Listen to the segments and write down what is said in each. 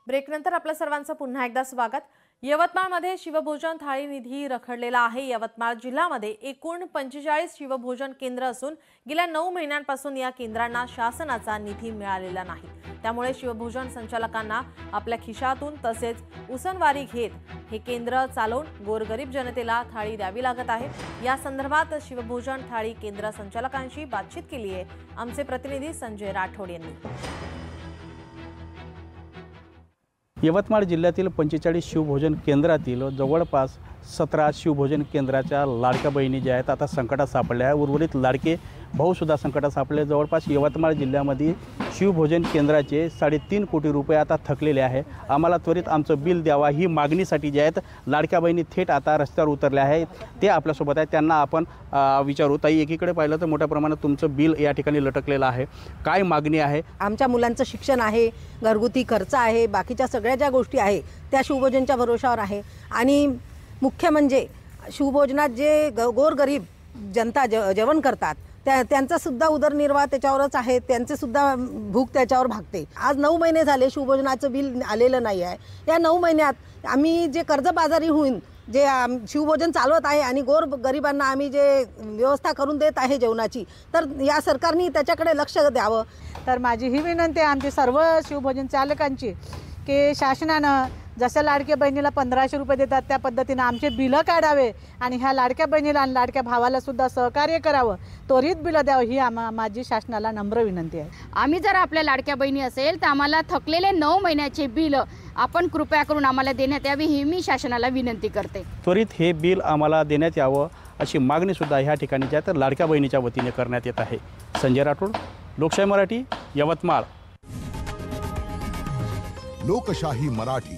ब्रेकनंतर आपल्या सर्वांचं पुन्हा एकदा स्वागत। यवतमाळमध्ये शिवभोजन थाळी निधी रखडलेला आहे। यवतमाळ जिल्ह्यामध्ये एकूण 45 शिवभोजन केंद्र असून गेल्या 9 महिन्यांपासून या केंद्रांना शासनाचा निधी मिळालेला नाही। त्यामुळे शिवभोजन संचालकांना आपल्या खिशातून तसेच उसनवारी घेत हे केंद्र चालवून गोरगरीब जनतेला थाळी द्यावी लागत आहे। या संदर्भात शिवभोजन थाळी केंद्र संचालकांशी बातचीत केली आहे आमचे प्रतिनिधी संजय राठोड यांनी। यवतमाळ जिल्ह्यातील 45 शिवभोजन केंद्रातील जवळपास 17 शिवभोजन केंद्राच्या लाडक्या बहिणी ज्या आहेत आता संकटात सापडल्या आहे। उर्वरित लाडके भाऊसुद्धा संकटात सापडले। जवळपास यवतमाळ जिल्ह्यामध्ये शिवभोजन केंद्राचे 3.5 कोटी रुपये आता थकलेले आहे। आम्हाला त्वरित आमचं बिल द्यावा ही मागणीसाठी जे आहेत लाडक्या बहिणी थेट आता रस्त्यावर उतरल्या आहेत। ते आपल्यासोबत आहेत, त्यांना आपण विचारू। ताई, एकीकडे पाहिलं तर मोठ्या प्रमाणात तुमचं बिल या ठिकाणी लटकलेलं आहे, काय मागणी आहे? आमच्या मुलांचं शिक्षण आहे, घरगुती खर्च आहे, बाकीच्या सगळ्या ज्या गोष्टी आहे त्या शिवभोजनच्या भरोशावर आहे। आणि मुख्य म्हणजे शिवभोजनात जे गोरगरीब जनता जेवण करतात त्यांचा सुद्धा उदरनिर्वाह त्याच्यावरच आहे, त्यांचे सुद्धा भूक त्याच्यावर भागते। आज 9 महिने झाले शिवभोजनाचं बिल आलेलं नाही आहे। या 9 महिन्यात आम्ही जे कर्जबाजारी होऊन जे शिवभोजन चालवत आहे आणि गोरगरिबांना आम्ही जे व्यवस्था करून देत आहे जेवणाची, तर या सरकारने त्याच्याकडे लक्ष द्यावं। तर माझी ही विनंती आहे आमची सर्व शिवभोजन चालकांची की शासनानं जसं लाडक्या बहिणीला 1500 रुपये देतात त्या पद्धतीने आमचे बिलं काढावे आणि ह्या लाडक्या बहिणीला आणि लाडक्या भावाला सुद्धा सहकार्य करावं, त्वरित बिलं द्यावं ही माझी शासनाला नम्र विनंती आहे। आम्ही जर आपल्या लाडक्या बहिणी असेल तर आम्हाला थकलेले 9 महिन्याचे बिल आपण कृपया करून आम्हाला देण्यात यावी ही मी शासनाला विनंती करते। त्वरित हे बिल आम्हाला देण्यात यावं अशी मागणी सुद्धा ह्या ठिकाणी ज्या तर लाडक्या बहिणीच्या वतीने करण्यात येत आहे। संजय राठोड, लोकशाही मराठी, यवतमाळ। लोकशाही मराठी,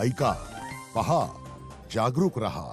ऐका, पहा, जागरूक रहा।